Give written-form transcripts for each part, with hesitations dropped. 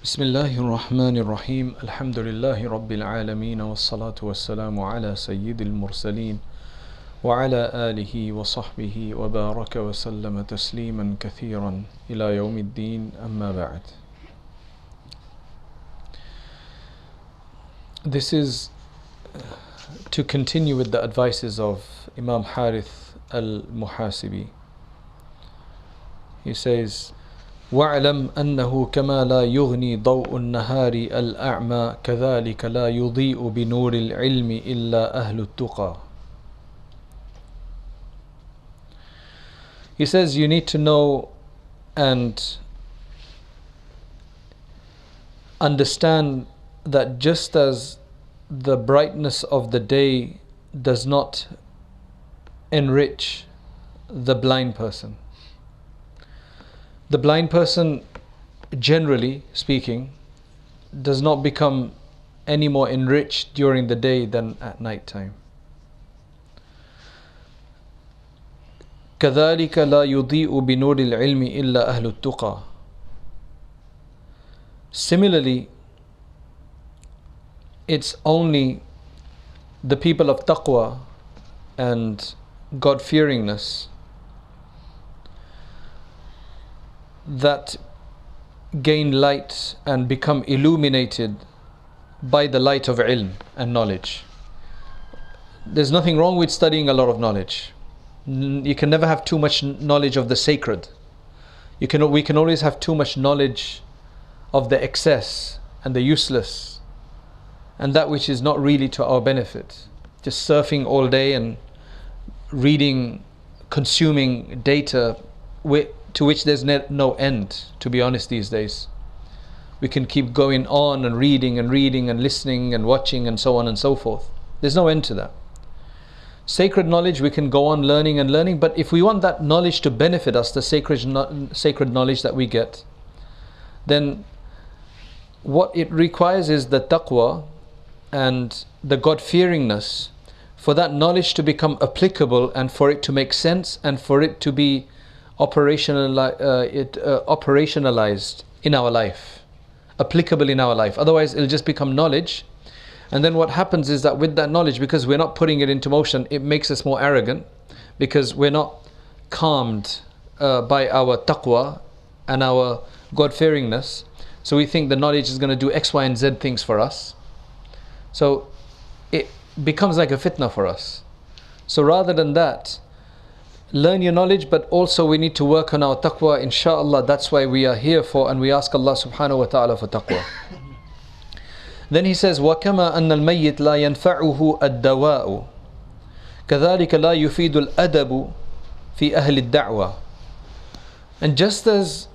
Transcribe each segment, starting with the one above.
بسم الله الرحمن الرحيم الحمد لله رب العالمين والصلاة والسلام على سيد المرسلين وعلى آله وصحبه وبارك وسلم تسليما كثيرا إلى يوم الدين أما بعد. This is to continue with the advices of Imam Harith al-Muhasibi. He says, واعلم أنه كما لا يغني ضوء النهار الأعمى كذلك لا يضيء بنور العلم إلا أهل التقى. He says you need to know and understand that just as the brightness of the day does not enrich the blind person, the blind person, generally speaking, does not become any more enriched during the day than at night time. كذلك لا يضيء بنور العلم إلا أهل التقى. Similarly, it's only the people of taqwa and God-fearingness that gain light and become illuminated by the light of ilm and knowledge. There's nothing wrong with studying a lot of knowledge. You can never have too much knowledge of the sacred. We can always have too much knowledge of the excess and the useless and that which is not really to our benefit. Just surfing all day and reading, consuming data to which there's no end, to be honest, these days. We can keep going on and reading and listening and watching and so on and so forth. There's no end to that. Sacred knowledge, we can go on learning and learning, but if we want that knowledge to benefit us, the sacred knowledge that we get, then what it requires is the taqwa and the God-fearingness for that knowledge to become applicable and for it to make sense and for it to be operationalized in our life, applicable in our life. Otherwise it'll just become knowledge, and then what happens is that with that knowledge, because we're not putting it into motion, it makes us more arrogant because we're not calmed by our taqwa and our God-fearingness. So we think the knowledge is going to do X, Y and Z things for us, so it becomes like a fitna for us. So rather than that, learn your knowledge, but also we need to work on our taqwa, inshaAllah. That's why we are here for, and we ask Allah subhanahu wa ta'ala for taqwa. Then he says, وَكَمَا أَنَّ الْمَيِّتْ لَا يَنْفَعُهُ الدَّوَاءُ كَذَلِكَ لَا يُفِيدُ الْأَدَبُ فِي أَهْلِ الدَّعْوَةِ. And just as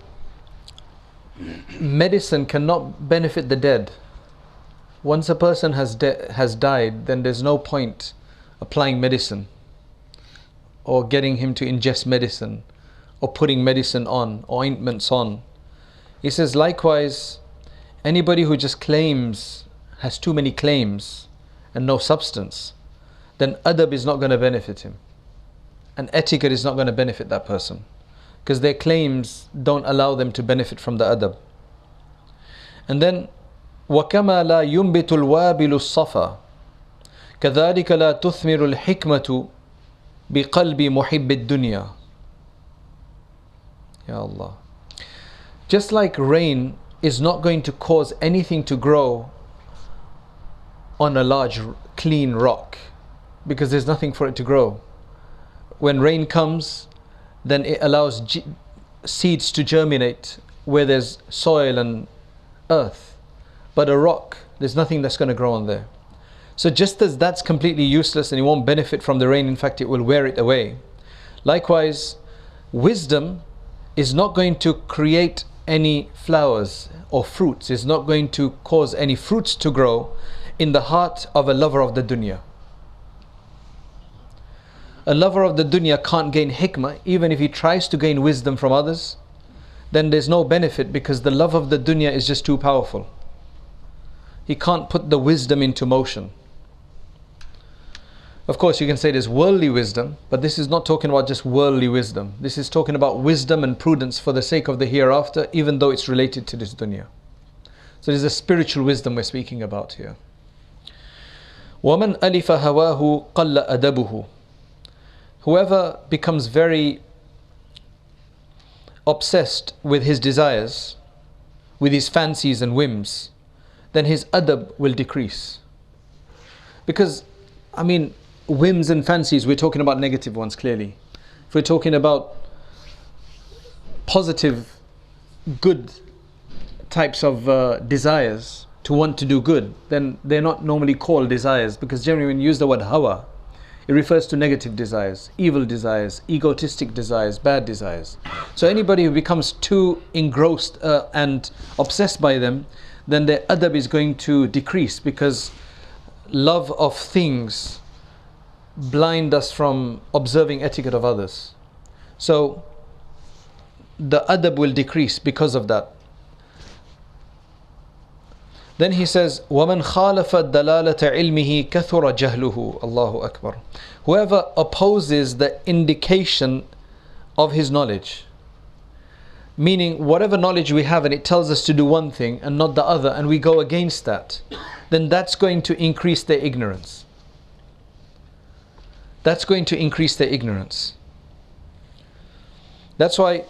medicine cannot benefit the dead, once a person has died, then there's no point applying medicine or getting him to ingest medicine or putting medicine on or ointments on. He says likewise, anybody who just has too many claims and no substance, then adab is not going to benefit him, and etiquette is not going to benefit that person, because their claims don't allow them to benefit from the adab. And then وَكَمَا لَا يُنْبِتُ الْوَابِلُ الصَّفَى كَذَلِكَ لَا تُثْمِرُ الْحِكْمَةُ بِقَلْبِ مُحِبِّ الدُّنْيَا. Ya Allah. Just like rain is not going to cause anything to grow on a large clean rock, because there's nothing for it to grow. When rain comes, then it allows seeds to germinate where there's soil and earth, but a rock, there's nothing that's going to grow on there. So just as that's completely useless and it won't benefit from the rain, in fact it will wear it away, likewise wisdom is not going to create any flowers or fruits, is not going to cause any fruits to grow in the heart of a lover of the dunya. A lover of the dunya can't gain hikmah. Even if he tries to gain wisdom from others, then there's no benefit, because the love of the dunya is just too powerful. He can't put the wisdom into motion. Of course, you can say there's worldly wisdom, but this is not talking about just worldly wisdom. This is talking about wisdom and prudence for the sake of the hereafter, even though it's related to this dunya. So there's a spiritual wisdom we're speaking about here. وَمَنْ أَلِفَ هَوَاهُ قَلَّ أَدَبُهُ. Whoever becomes very obsessed with his desires, with his fancies and whims, then his adab will decrease. Because, I mean, whims and fancies, we're talking about negative ones clearly. If we're talking about positive, good types of desires, to want to do good, then they're not normally called desires, because generally when you use the word hawa, it refers to negative desires, evil desires, egotistic desires, bad desires. So anybody who becomes too engrossed and obsessed by them, then their adab is going to decrease, because love of things blind us from observing etiquette of others. So the adab will decrease because of that. Then he says, وَمَنْ خَالَفَ دَلَالَةَ عِلْمِهِ كَثُرَ جَهْلُهُ. Allahu Akbar. Whoever opposes the indication of his knowledge, meaning whatever knowledge we have and it tells us to do one thing and not the other, and we go against that, then that's going to increase their ignorance. That's going to increase their ignorance. That's why,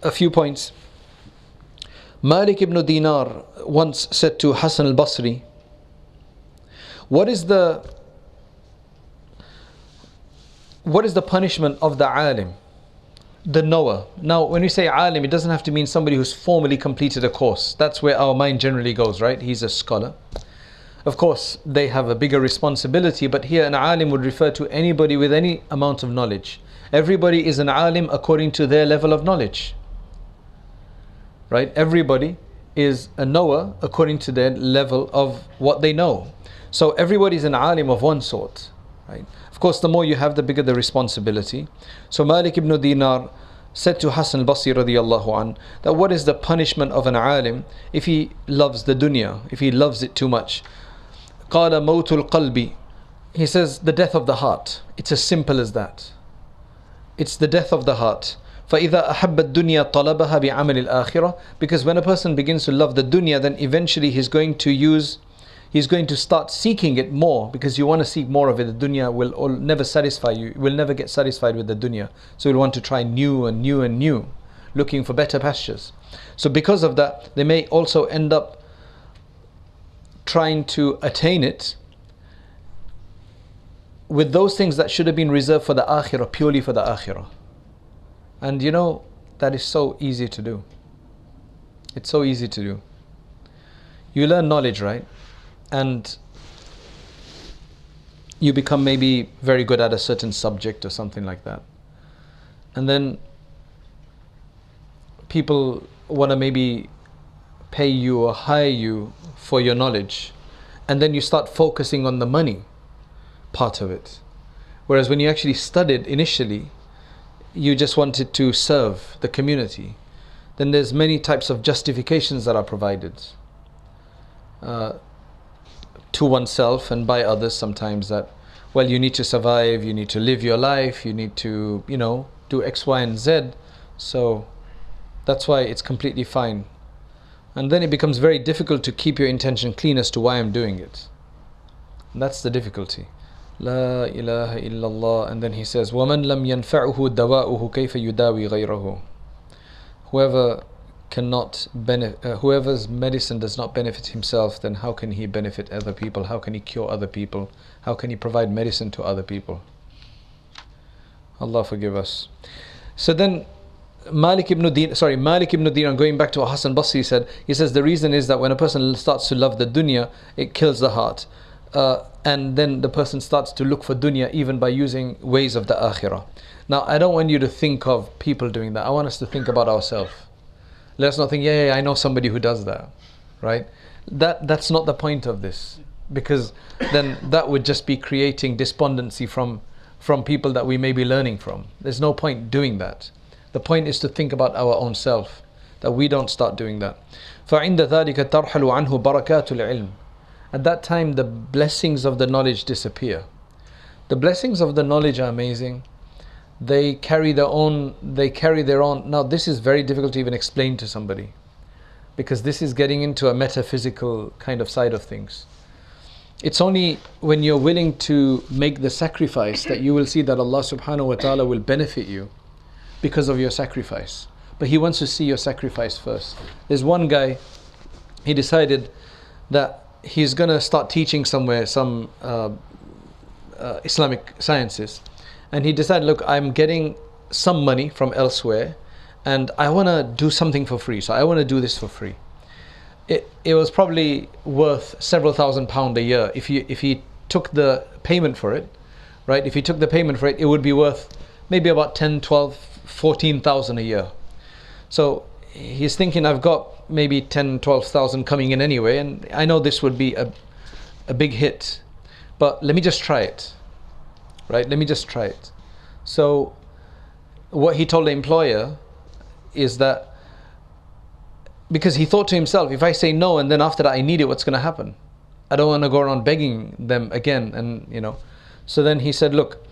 a few points. Malik ibn Dinar once said to Hassan al-Basri, what is the punishment of the alim, the knower? Now when we say alim, it doesn't have to mean somebody who's formally completed a course. That's where our mind generally goes, right? He's a scholar. Of course they have a bigger responsibility, but here an alim would refer to anybody with any amount of knowledge. Everybody is an alim according to their level of knowledge, right? Everybody is a knower according to their level of what they know. So everybody's an alim of one sort, right? Of course, the more you have, the bigger the responsibility. So Malik ibn Dinar said to Hassan al-Basri radiyallahu an, that what is the punishment of an alim if he loves the dunya, if he loves it too much? قال موت القلب. He says the death of the heart. It's as simple as that. It's the death of the heart. فَإِذَا أَحَبَّ الدُّنْيَا طَلَبَهَا بِعَمَلِ الْآخِرَةِ. Because when a person begins to love the dunya, then eventually he's going to start seeking it more, because you want to seek more of it. The dunya will never satisfy you. You will never get satisfied with the dunya. So you'll want to try new and new and new, looking for better pastures. So because of that, they may also end up trying to attain it with those things that should have been reserved for the akhirah, purely for the akhirah. And you know, that is so easy to do. It's so easy to do. You learn knowledge, right? And you become maybe very good at a certain subject or something like that. And then people want to maybe pay you or hire you for your knowledge. And then you start focusing on the money part of it. Whereas when you actually studied initially, you just wanted to serve the community. Then there's many types of justifications that are provided to oneself and by others sometimes, that, well, you need to survive, you need to live your life, you need to, do X, Y, and Z. So that's why it's completely fine. And then it becomes very difficult to keep your intention clean as to why I'm doing it. And that's the difficulty. La ilaha illallah. And then he says, وَمَنْ لَمْ يَنْفَعُهُ دَوَاؤُهُ كَيْفَ يُدَاوِي غَيْرَهُ. Whoever's medicine does not benefit himself, then how can he benefit other people? How can he cure other people? How can he provide medicine to other people? Allah forgive us. So then Malik ibn Dinar, going back to what Hassan Basri said, he says the reason is that when a person starts to love the dunya, it kills the heart. And then the person starts to look for dunya even by using ways of the akhirah. Now, I don't want you to think of people doing that. I want us to think about ourselves. Let's not think, yeah, I know somebody who does that, right? That's not the point of this, because then that would just be creating despondency from people that we may be learning from. There's no point doing that. The point is to think about our own self, that we don't start doing that. فَعِنْدَ ذَلِكَ تَرْحَلُ عَنْهُ بَرَكَاتُ الْعِلْمِ. At that time, the blessings of the knowledge disappear. The blessings of the knowledge are amazing. They carry their own. Now, this is very difficult to even explain to somebody, because this is getting into a metaphysical kind of side of things. It's only when you're willing to make the sacrifice that you will see that Allah subhanahu wa ta'ala will benefit you because of your sacrifice. But He wants to see your sacrifice first. There's one guy, he decided that he's going to start teaching somewhere some Islamic sciences. And he decided, look, I'm getting some money from elsewhere and I want to do something for free. So I want to do this for free. It was probably worth several £1,000s a year if he took the payment for it, right? If he took the payment for it, it would be worth maybe about 10, 12, 14,000 a year. So he's thinking, I've got maybe 10, 12,000 coming in anyway, and I know this would be a big hit, but let me just try it, right? Let me just try it. So what he told the employer is that, because he thought to himself, if I say no and then after that I need it, what's going to happen? I don't want to go around begging them again, and you know. So then he said, look,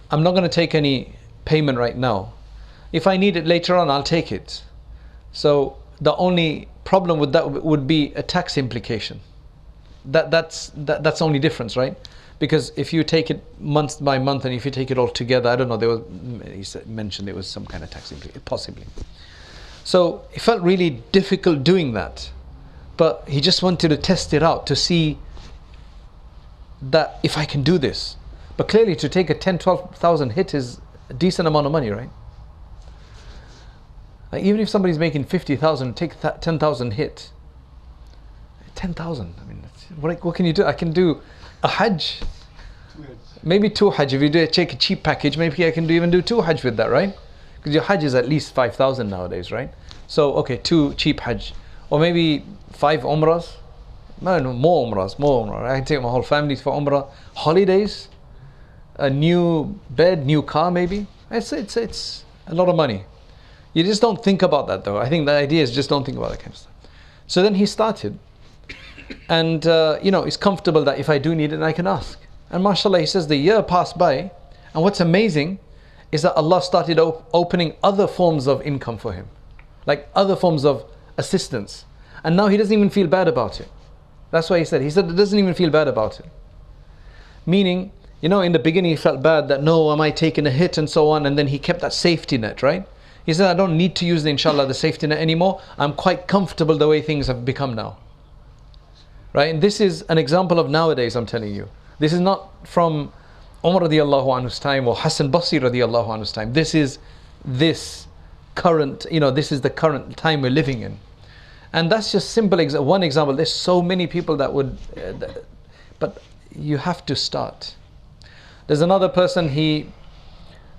I'm not going to take any payment right now. If I need it later on, I'll take it. So the only problem with that would be a tax implication. That's the only difference, right? Because if you take it month by month and if you take it all together, I don't know, he mentioned there was some kind of tax implication, possibly. So it felt really difficult doing that, but he just wanted to test it out to see that if I can do this. But clearly to take a 10, 12,000 hit is a decent amount of money, right? Like even if somebody's making 50,000, take 10,000 hit. 10,000, I mean, what can you do? I can do a Hajj, maybe 2 Hajj. If you take a cheap package, maybe I can even do 2 Hajj with that, right? Because your Hajj is at least 5,000 nowadays, right? So, okay, 2 cheap Hajj. Or maybe 5 Umrahs. No, more Umrahs. I can take my whole family for Umrah. Holidays, a new bed, new car maybe. It's a lot of money. You just don't think about that though. I think the idea is just don't think about that kind of stuff. So then he started. And, he's comfortable that if I do need it, I can ask. And mashallah, he says the year passed by. And what's amazing is that Allah started opening other forms of income for him, like other forms of assistance, and now he doesn't even feel bad about it. That's why he said it doesn't even feel bad about it. Meaning, in the beginning he felt bad that, no, am I taking a hit and so on, and then he kept that safety net, right? He said, I don't need to use the safety net anymore. I'm quite comfortable the way things have become now, right? And this is an example of nowadays, I'm telling you. This is not from Umar radiallahu anhu's time or Hassan Basri radiallahu anhu's time. This is this current, this is the current time we're living in. And that's just one example. There's so many people that would, but you have to start. There's another person, he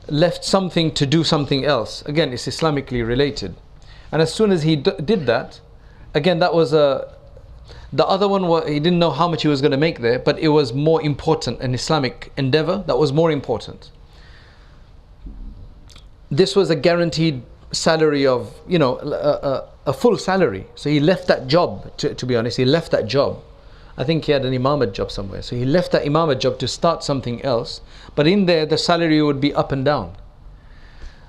left something to do something else. Again, it's Islamically related. And as soon as he did that, again, that was the other one, he didn't know how much he was going to make there, but it was more important, an Islamic endeavor that was more important. This was a guaranteed salary of, a full salary. So he left that job, to be honest, he left that job. I think he had an imamate job somewhere. So he left that imamate job to start something else. But in there, the salary would be up and down.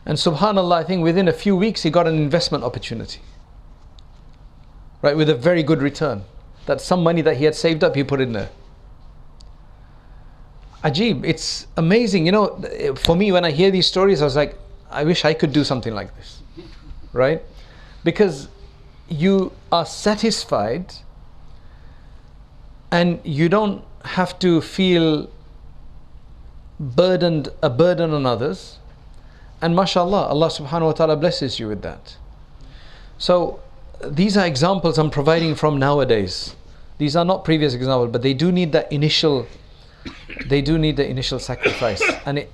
And subhanAllah, I think within a few weeks, he got an investment opportunity, right, with a very good return. That some money that he had saved up, he put in there. Ajib, it's amazing. For me, when I hear these stories, I was like, I wish I could do something like this, right? Because you are satisfied and you don't have to feel a burden on others. And mashallah, Allah subhanahu wa ta'ala blesses you with that. So these are examples I'm providing from nowadays. These are not previous examples, but they do need that initial sacrifice. And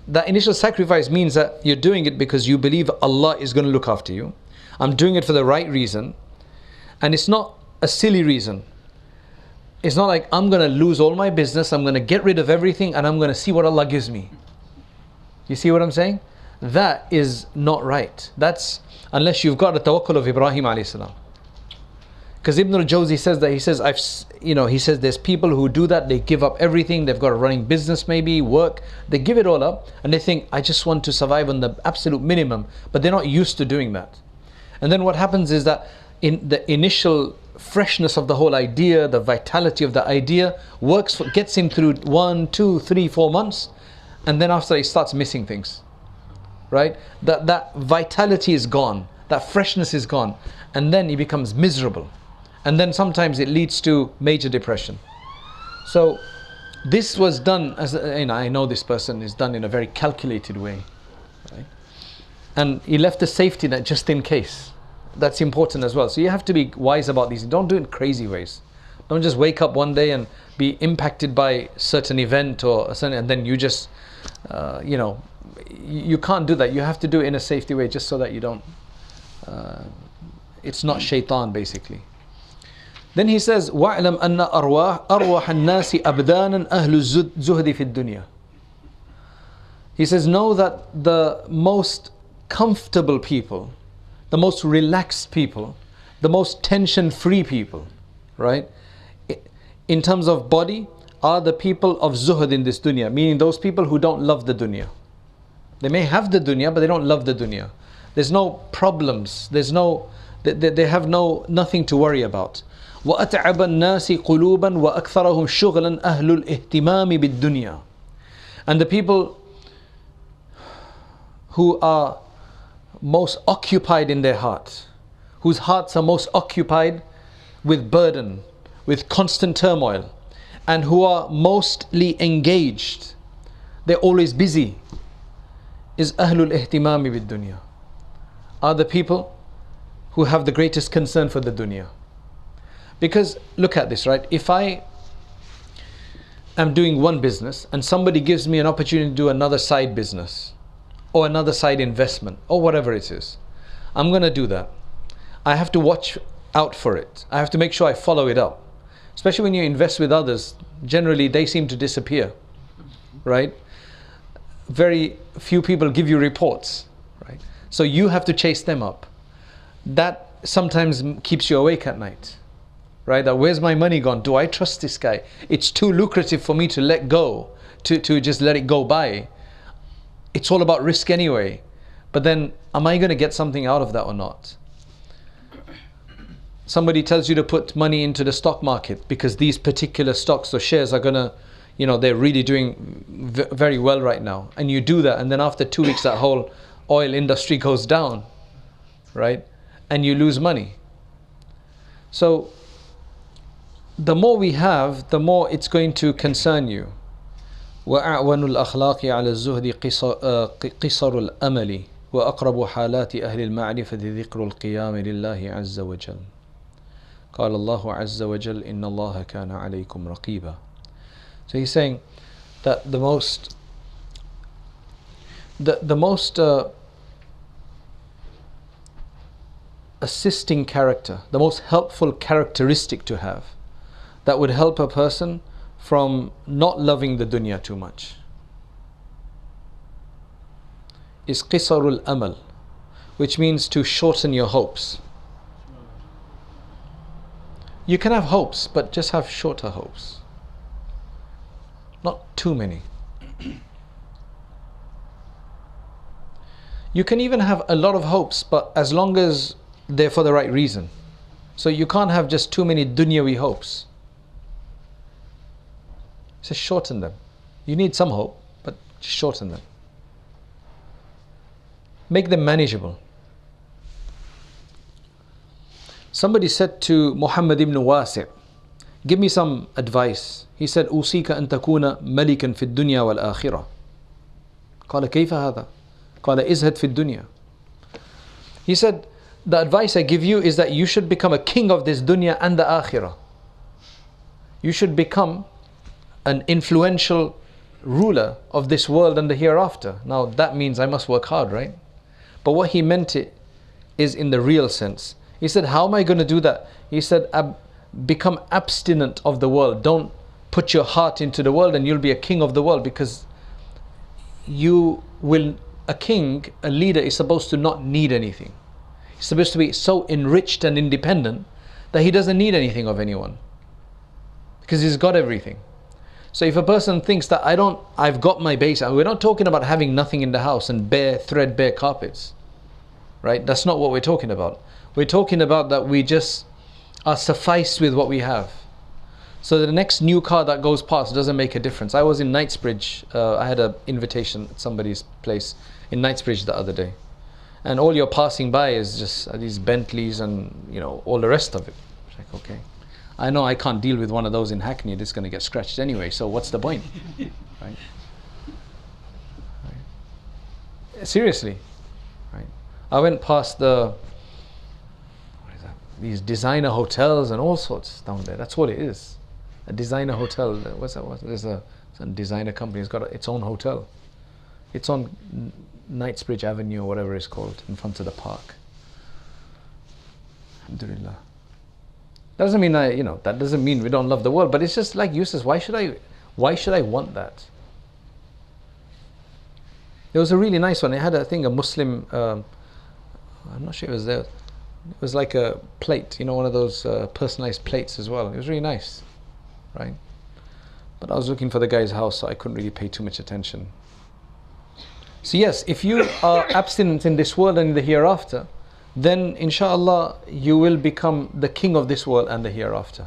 that initial sacrifice means that you're doing it because you believe Allah is going to look after you. I'm doing it for the right reason. And it's not a silly reason. It's not like I'm going to lose all my business, I'm going to get rid of everything, and I'm going to see what Allah gives me. You see what I'm saying? That is not right. That's unless you've got the tawakkul of Ibrahim alayhi salam. Because Ibn al-Jawzi says that, he says there's people who do that, they give up everything, they've got a running business maybe, work, they give it all up, and they think, I just want to survive on the absolute minimum, but they're not used to doing that. And then what happens is that in the initial freshness of the whole idea, the vitality of the idea gets him through 1, 2, 3, 4 months, and then after he starts missing things, right? That vitality is gone, that freshness is gone, and then he becomes miserable, and then sometimes it leads to major depression. So this was done as I know this person is done in a very calculated way, right? And he left a safety net just in case. That's important as well. So you have to be wise about these. Don't do it in crazy ways. Don't just wake up one day and be impacted by certain event or a certain, and then you just you can't do that. You have to do it in a safety way, just so that you don't it's not shaitan, basically. Then he says, وَاعْلَمْ أَنَّ أَرْوَاحَ النَّاسِ أَبْدَانًا أَهْلُ الزُّهْدِ فِي الدُّنْيَا. He says, know that the most comfortable people, the most relaxed people, the most tension-free people, right, in terms of body, are the people of zuhd in this dunya, meaning those people who don't love the dunya. They may have the dunya, but they don't love the dunya. There's no problems. They have nothing to worry about. وَأَتْعَبَ النَّاسِ قُلُوبًا وَأَكْثَرَهُمْ شُغْلًا أَهْلُ الْإِهْتِمَامِ بِالدُّنْيَا. And the people who are most occupied in their heart, whose hearts are most occupied with burden, with constant turmoil, and who are mostly engaged, they're always busy, is ahlul ihtimami bid dunya, are the people who have the greatest concern for the dunya. Because look at this, right? If I am doing one business and somebody gives me an opportunity to do another side business or another side investment or whatever it is, I'm going to do that. I have to watch out for it. I have to make sure I follow it up. Especially when you invest with others, generally they seem to disappear, right? Very few people give you reports, right? So you have to chase them up. That sometimes keeps you awake at night, right? That where's my money gone? Do I trust this guy? It's too lucrative for me to let go, to just let it go by. It's all about risk anyway. But then, am I going to get something out of that or not? Somebody tells you to put money into the stock market because these particular stocks or shares are going to, they're really doing very well right now. And you do that, and then after 2 weeks that whole oil industry goes down, right? And you lose money. So the more we have, the more it's going to concern you. وَأَعْوَنُ الْأَخْلَاقِ عَلَى الزُّهْدِ قِصَرُ الْأَمَلِ وَأَقْرَبُ حَالَاتِ أَهْلِ الْمَعْرِفَةِ ذِكْرُ الْقِيَامِ لِلَّهِ عَزَّ وَجَلَّ. قال الله عز وجل إن الله كان عليكم رقيبا. So he's saying that the most assisting character, the most helpful characteristic to have, that would help a person from not loving the dunya too much, is qisarul amal, which means to shorten your hopes. You can have hopes, but just have shorter hopes. Not too many. You can even have a lot of hopes, but as long as they're for the right reason. So you can't have just too many dunyawi hopes. Just shorten them. You need some hope, but just shorten them. Make them manageable. Somebody said to Muhammad ibn Wasi', give me some advice. He said, أوصيك أن تكون ملكا في الدنيا والآخرة. قال كيف هذا؟ قال ازهد في الدنيا. He said, the advice I give you is that you should become a king of this dunya and the akhirah. You should become an influential ruler of this world and the hereafter. Now that means I must work hard, right? But what he meant it is in the real sense. He said, how am I going to do that? He said, become abstinent of the world. Don't put your heart into the world and you'll be a king of the world, because a king, a leader is supposed to not need anything. He's supposed to be so enriched and independent that he doesn't need anything of anyone, because he's got everything. So if a person thinks that I've got my base, and we're not talking about having nothing in the house and threadbare carpets, right? That's not what we're talking about. We're talking about that we just are sufficed with what we have. So the next new car that goes past doesn't make a difference. I was in Knightsbridge. I had an invitation at somebody's place in Knightsbridge the other day. And all you're passing by is just these Bentleys and, you know, all the rest of it. It's like, okay, I know I can't deal with one of those in Hackney. It's going to get scratched anyway, so what's the point? Right? Seriously. Right? I went past these designer hotels and all sorts down there. That's what it is. A designer hotel. What's that? There's a designer company. It's got its own hotel. It's on Knightsbridge Avenue or whatever it's called, in front of the park. Alhamdulillah. Doesn't mean that doesn't mean we don't love the world, but it's just like Yusuf. Why should I want that? There was a really nice one. It had a Muslim. I'm not sure it was there. It was like a plate, one of those personalized plates as well. It was really nice, right? But I was looking for the guy's house, so I couldn't really pay too much attention. So yes, if you are abstinent in this world and in the hereafter, then inshallah you will become the king of this world and the hereafter.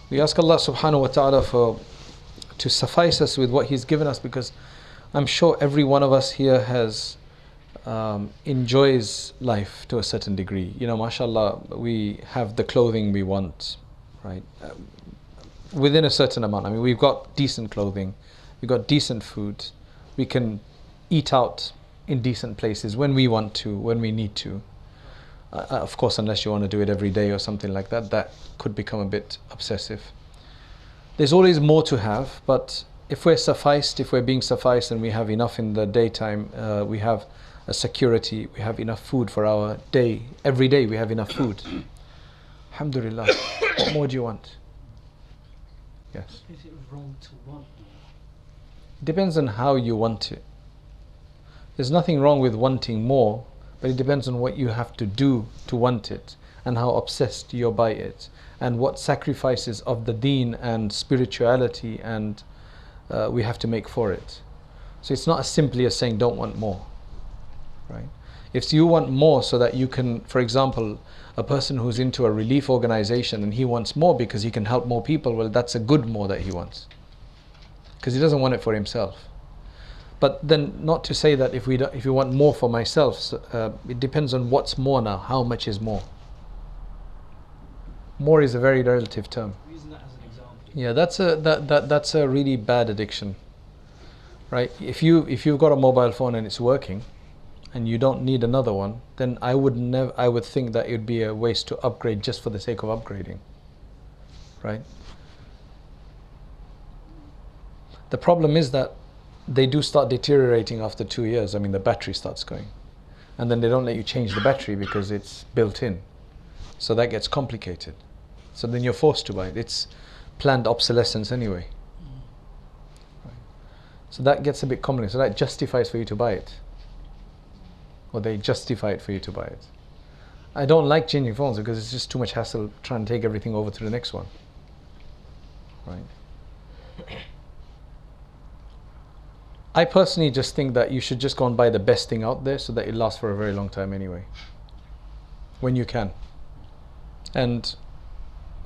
We ask Allah subhanahu wa ta'ala to suffice us with what He's given us, because I'm sure every one of us here has enjoys life to a certain degree. Mashallah, we have the clothing we want, right? Within a certain amount. I mean, we've got decent clothing, we've got decent food, we can eat out in decent places when we want to, when we need to. Of course, unless you want to do it every day or something like that, that could become a bit obsessive. There's always more to have, but if we're sufficed, if we're being sufficed and we have enough in the daytime, we have a security, we have enough food for our day, every day we have enough food. Alhamdulillah. What more do you want? Yes. Is it wrong to want more? It depends on how you want it. There's nothing wrong with wanting more, but it depends on what you have to do to want it, and how obsessed you're by it, and what sacrifices of the deen and spirituality and we have to make for it. So it's not as simply as saying don't want more, right? If you want more so that you can, for example, a person who's into a relief organization and he wants more because he can help more people, well, that's a good more that he wants, because he doesn't want it for himself. But then not to say that if you want more for myself, it depends on what's more now. How much is more? More is a very relative term. Using that as an example. Yeah, that's a really bad addiction, right? If you've got a mobile phone and it's working, and you don't need another one, then I would think that it would be a waste to upgrade just for the sake of upgrading, right? The problem is that they do start deteriorating after 2 years. I mean, the battery starts going, and then they don't let you change the battery because it's built in, so that gets complicated. So then you're forced to buy it. It's planned obsolescence anyway. Right. So that gets a bit complicated. So that justifies for you to buy it, or they justify it for you to buy it. I don't like changing phones because it's just too much hassle trying to take everything over to the next one, right? I personally just think that you should just go and buy the best thing out there so that it lasts for a very long time anyway, when you can. And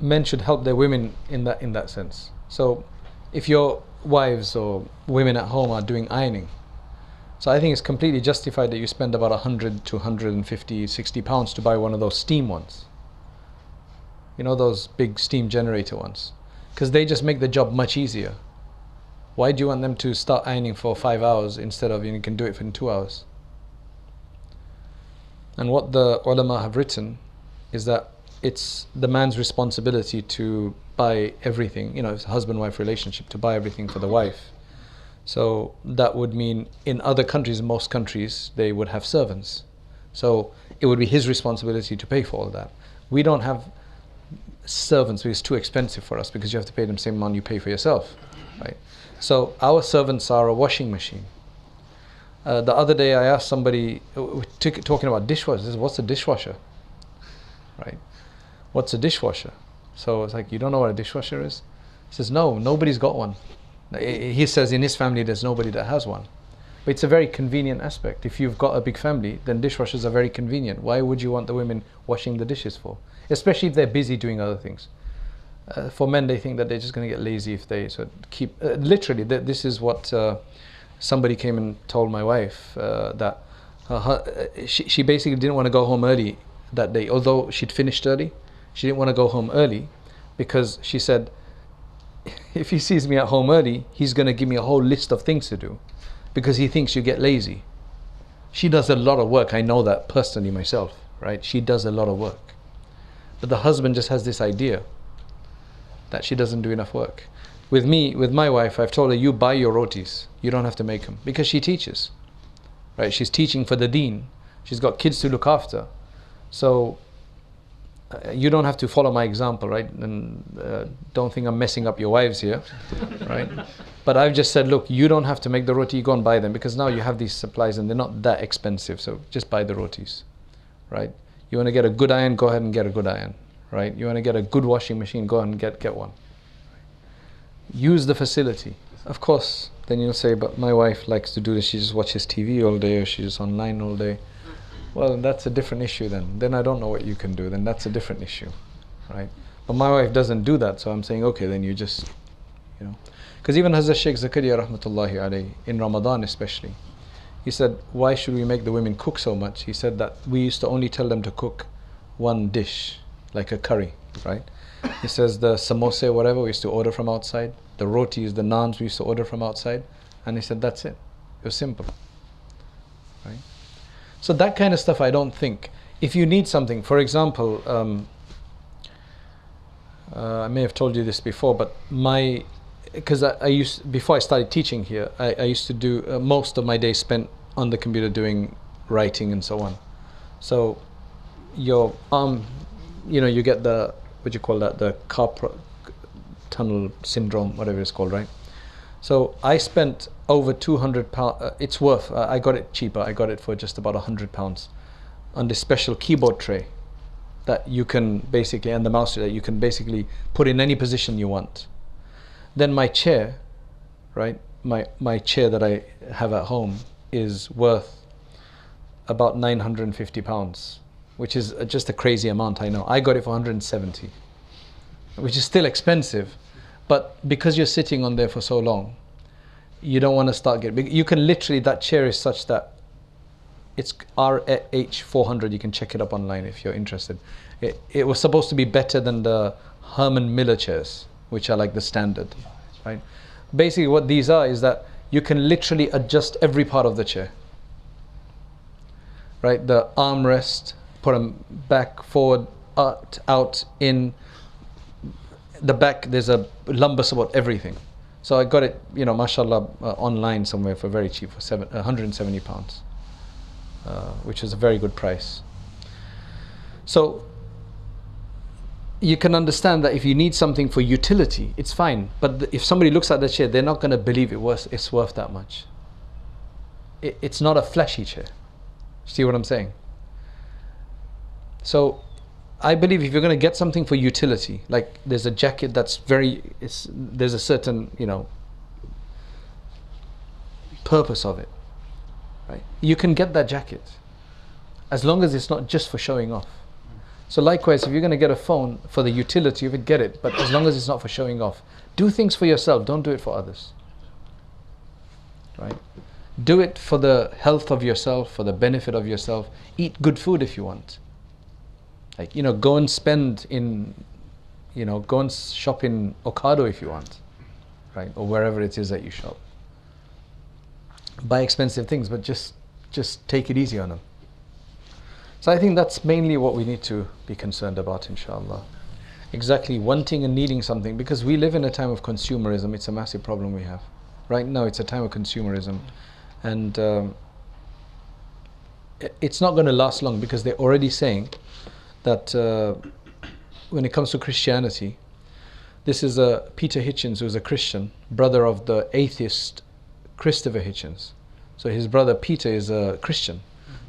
men should help their women in that sense. So if your wives or women at home are doing ironing, so I think it's completely justified that you spend about 100 to 150, 60 pounds to buy one of those steam ones. Those big steam generator ones, because they just make the job much easier. Why do you want them to start ironing for 5 hours instead of you can do it in 2 hours? And what the ulama have written is that it's the man's responsibility to buy everything, it's a husband-wife relationship, to buy everything for the wife. So that would mean in other countries, most countries, they would have servants. So it would be his responsibility to pay for all that. We don't have servants because it's too expensive for us, because you have to pay them the same amount you pay for yourself, right? So our servants are a washing machine. The other day I asked somebody, talking about dishwashers, what's a dishwasher? Right? What's a dishwasher? So it's like, you don't know what a dishwasher is? He says, no, nobody's got one. He says in his family there's nobody that has one. But it's a very convenient aspect. If you've got a big family, then dishwashers are very convenient. Why would you want the women washing the dishes for? Especially if they're busy doing other things. For men, they think that they're just going to get lazy if they keep... literally, this is what somebody came and told my wife, that she basically didn't want to go home early that day. Although she'd finished early, she didn't want to go home early because she said, if he sees me at home early, he's going to give me a whole list of things to do because he thinks you get lazy. She does a lot of work. I know that personally myself, right? She does a lot of work. But the husband just has this idea that she doesn't do enough work. With me, with my wife, I've told her, you buy your rotis. You don't have to make them because she teaches, right? She's teaching for the deen. She's got kids to look after. So you don't have to follow my example, right? And don't think I'm messing up your wives here, right? But I've just said, look, you don't have to make the roti, you go and buy them because now you have these supplies and they're not that expensive. So just buy the rotis, right? You want to get a good iron, go ahead and get a good iron, right? You want to get a good washing machine, go ahead and get one. Use the facility. Of course, then you'll say, but my wife likes to do this. She just watches TV all day or she's online all day. Well, that's a different issue then. Then I don't know what you can do. Then that's a different issue, right? But my wife doesn't do that. So I'm saying, okay, then you just, you know. Because even Hazrat Sheikh Zakaria rahmatullahi alayhi, in Ramadan especially, he said, why should we make the women cook so much? He said that we used to only tell them to cook one dish, like a curry, right? He says the samosa, whatever, we used to order from outside. The rotis, the naans, we used to order from outside. And he said, that's it. It was simple, right? So that kind of stuff, I don't think. If you need something, for example, I may have told you this before, but because I used, before I started teaching here, I used to do most of my day spent on the computer doing writing and so on. So your arm, you get the, what do you call that, the carpal tunnel syndrome, whatever it's called, right? So I spent over £200, it's worth, I got it cheaper, I got it for just about £100 on this special keyboard tray that you can basically, and the mouse that you can basically put in any position you want. Then my chair, right, my chair that I have at home is worth about £950, which is just a crazy amount, I know. I got it for 170, which is still expensive. But because you're sitting on there for so long, you don't want to start getting... You can literally, that chair is such that it's RH400. You can check it up online if you're interested. It was supposed to be better than the Herman Miller chairs, which are like the standard, right? Basically what these are is that you can literally adjust every part of the chair, right? The armrest, put them back, forward, out, in... The back, there's a lumbar support, everything. So I got it, mashallah, online somewhere for very cheap, for £170, which is a very good price. So you can understand that if you need something for utility, it's fine. But if somebody looks at the chair, they're not going to believe it's worth that much. It's not a flashy chair. See what I'm saying? So I believe if you're going to get something for utility, like there's a jacket that's there's a certain, purpose of it, right? You can get that jacket as long as it's not just for showing off. So likewise, if you're going to get a phone for the utility of it, get it, but as long as it's not for showing off. Do things for yourself, don't do it for others, right? Do it for the health of yourself, for the benefit of yourself. Eat good food if you want. Like, go and spend in, go and shop in Ocado if you want, right? Or wherever it is that you shop. Buy expensive things, but just take it easy on them. So I think that's mainly what we need to be concerned about, inshallah. Exactly, wanting and needing something, because we live in a time of consumerism. It's a massive problem we have. Right now, it's a time of consumerism. And it's not going to last long, because they're already saying that when it comes to Christianity, this is Peter Hitchens, who's a Christian, brother of the atheist Christopher Hitchens. So his brother Peter is a Christian.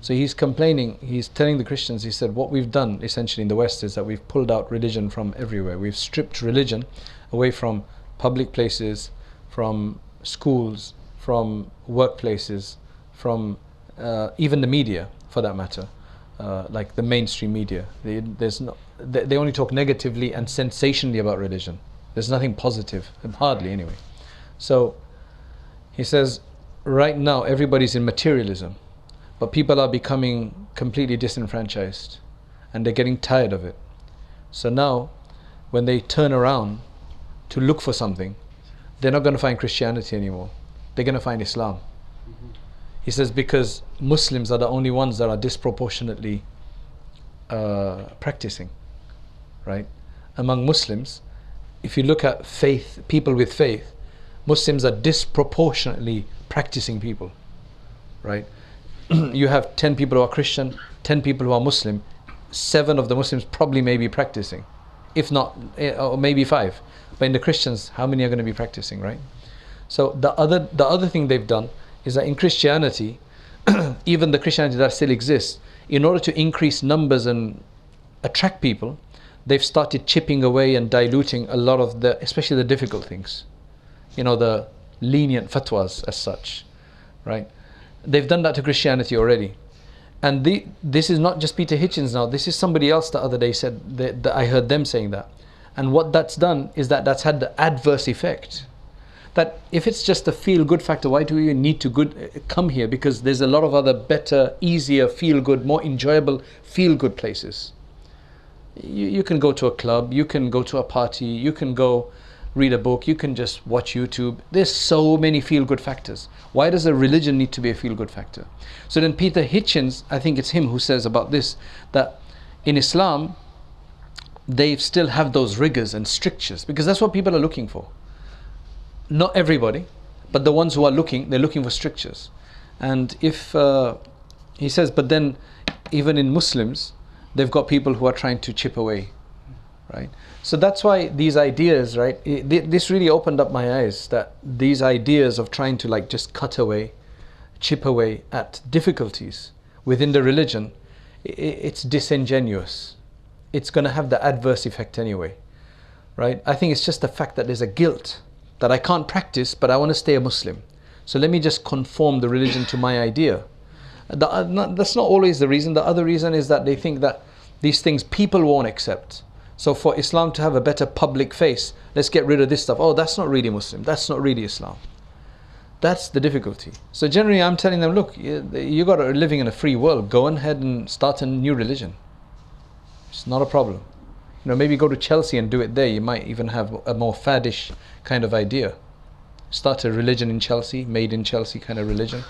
So he's complaining, he's telling the Christians, he said, what we've done essentially in the West is that we've pulled out religion from everywhere. We've stripped religion away from public places, from schools, from workplaces, from even the media, for that matter, like the mainstream media. They only talk negatively and sensationally about religion. There's nothing positive, hardly anyway. So he says, right now everybody's in materialism, but people are becoming completely disenfranchised and they're getting tired of it. So now when they turn around to look for something, they're not going to find Christianity anymore. They're going to find Islam. He says because Muslims are the only ones that are disproportionately practicing, right? Among Muslims, if you look at faith, people with faith, Muslims are disproportionately practicing people, right? You have 10 people who are Christian, 10 people who are Muslim, 7 of the Muslims probably may be practicing, if not, or maybe 5. But in the Christians, how many are going to be practicing, right? So the other thing they've done is that in Christianity, even the Christianity that still exists, in order to increase numbers and attract people, they've started chipping away and diluting a lot of the, especially the difficult things, you know, the lenient fatwas as such, right? They've done that to Christianity already. And this is not just Peter Hitchens now, this is somebody else the other day said, that I heard them saying that. And what that's done is that that's had the adverse effect. That if it's just a feel-good factor, why do we need to come here? Because there's a lot of other better, easier, feel-good, more enjoyable, feel-good places. You can go to a club, you can go to a party, you can go read a book, you can just watch YouTube. There's so many feel-good factors. Why does a religion need to be a feel-good factor? So then Peter Hitchens, I think it's him who says about this, that in Islam, they still have those rigors and strictures, because that's what people are looking for. Not everybody, but the ones who are looking, they're looking for strictures. And if, he says, but then even in Muslims, they've got people who are trying to chip away, right? So that's why these ideas, right, this really opened up my eyes, that these ideas of trying to like just cut away, chip away at difficulties within the religion, it's disingenuous. It's going to have the adverse effect anyway, right? I think it's just the fact that there's a guilt that I can't practice, but I want to stay a Muslim. So let me just conform the religion to my idea. That's not always the reason. The other reason is that they think that these things people won't accept. So for Islam to have a better public face, let's get rid of this stuff. Oh, that's not really Muslim. That's not really Islam. That's the difficulty. So generally I'm telling them, look, you got to living in a free world. Go ahead and start a new religion. It's not a problem. You know, maybe go to Chelsea and do it there. You might even have a more faddish kind of idea. Start a religion in Chelsea, made in Chelsea kind of religion.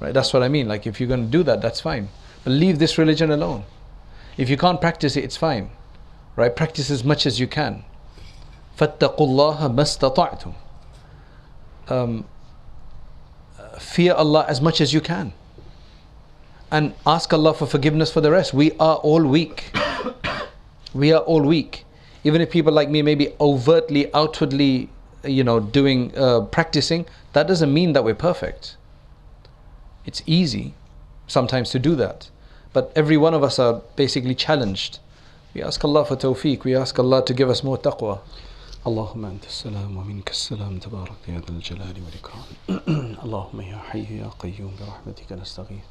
Right? That's what I mean. Like if you're going to do that, that's fine. But leave this religion alone. If you can't practice it, it's fine. Right? Practice as much as you can. فَاتَّقُوا اللَّهَ مَا اسْتَطَعْتُمْ. Fear Allah as much as you can. And ask Allah for forgiveness for the rest. We are all weak. We are all weak. Even if people like me may be overtly, outwardly, you know, doing, practicing, that doesn't mean that we're perfect. It's easy sometimes to do that. But every one of us are basically challenged. We ask Allah for tawfiq. We ask Allah to give us more taqwa. اللهم أنت السلام ومنك السلام تبارك يا ذا الجلال والإكرام اللهم يا حي يا قيوم برحمتك نستغيث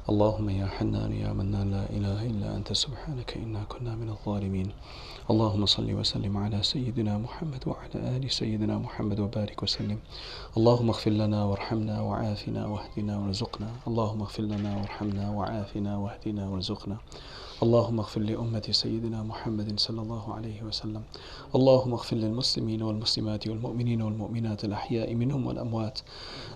اللهم يا حنان يا منان لا إله إلا أنت سبحانك إنا كنا من الظالمين اللهم صل وسلم على سيدنا محمد وعلى آل سيدنا محمد وبارك وسلم اللهم اغفر لنا وارحمنا وعافنا واهدنا وارزقنا اللهم اغفر لنا وارحمنا وعافنا واهدنا وارزقنا اللهم اغفر لأمة سيدنا محمد صلى الله عليه وسلم اللهم اغفر للمسلمين والمسلمات والمؤمنين والمؤمنات الأحياء منهم والأموات.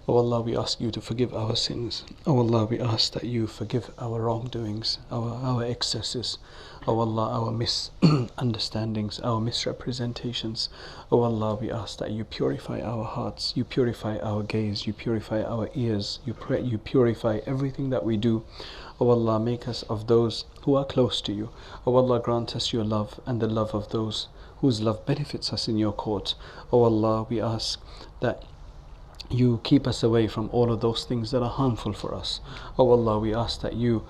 Oh Allah, we ask you to forgive our sins. Oh Allah, we ask that you forgive our wrongdoings, our excesses. Oh Allah, our misunderstandings, our misrepresentations. Oh Allah, we ask that you purify our hearts, you purify our gaze, you purify our ears, you purify everything that we do. Oh Allah, make us of those who are close to you. Oh Allah, grant us your love and the love of those whose love benefits us in your court. Oh Allah, we ask that you keep us away from all of those things that are harmful for us. Oh Allah, we ask that you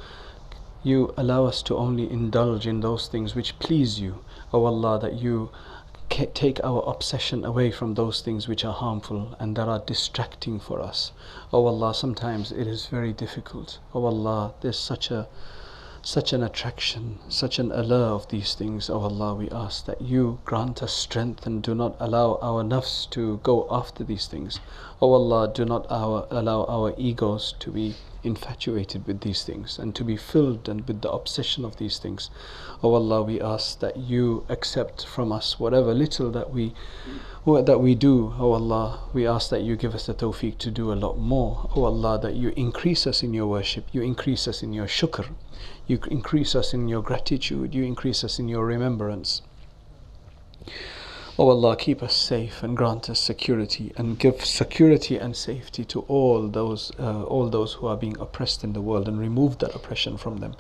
allow us to only indulge in those things which please you. Oh Allah, that you take our obsession away from those things which are harmful and that are distracting for us. Oh Allah, sometimes it is very difficult. Oh Allah, there's such an attraction, such an allure of these things. Oh Allah, we ask that you grant us strength and do not allow our nafs to go after these things. Oh Allah, do not allow our egos to be infatuated with these things and to be filled and with the obsession of these things. Oh Allah, we ask that you accept from us whatever little that we do. Oh Allah, we ask that you give us the tawfiq to do a lot more. Oh Allah, that you increase us in your worship, you increase us in your shukr, you increase us in your gratitude, you increase us in your remembrance. Oh Allah, keep us safe and grant us security, and give security and safety to all those who are being oppressed in the world, and remove that oppression from them.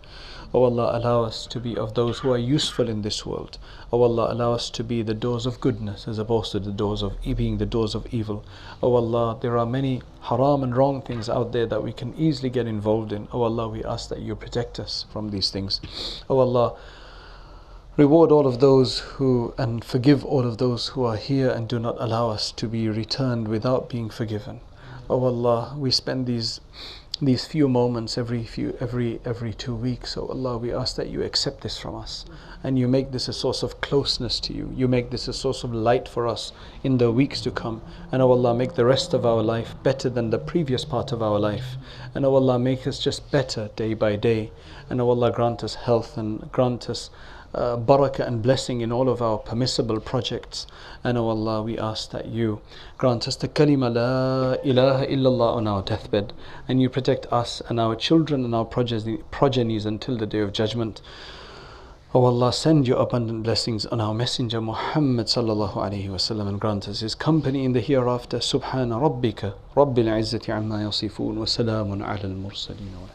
Oh Allah, allow us to be of those who are useful in this world. Oh Allah, allow us to be the doors of goodness as opposed to the doors of being the doors of evil. Oh Allah, there are many haram and wrong things out there that we can easily get involved in. Oh Allah, we ask that you protect us from these things. Oh Allah, reward all of those and forgive all of those who are here, and do not allow us to be returned without being forgiven. Oh Allah, we spend these few moments every 2 weeks. Oh Allah, we ask that you accept this from us, and you make this a source of closeness to you. You make this a source of light for us in the weeks to come. And oh Allah, make the rest of our life better than the previous part of our life. And oh Allah, make us just better day by day. And oh Allah, grant us health and grant us barakah and blessing in all of our permissible projects. And oh Allah, we ask that you grant us the kalima la ilaha illallah on our deathbed, and you protect us and our children and our progenies until the day of judgment. Oh Allah, send your abundant blessings on our messenger Muhammad sallallahu alaihi wasallam, and grant us his company in the hereafter. Subhana rabbika rabbil izzati amma yasifun, wa salamun ala al mursaleen.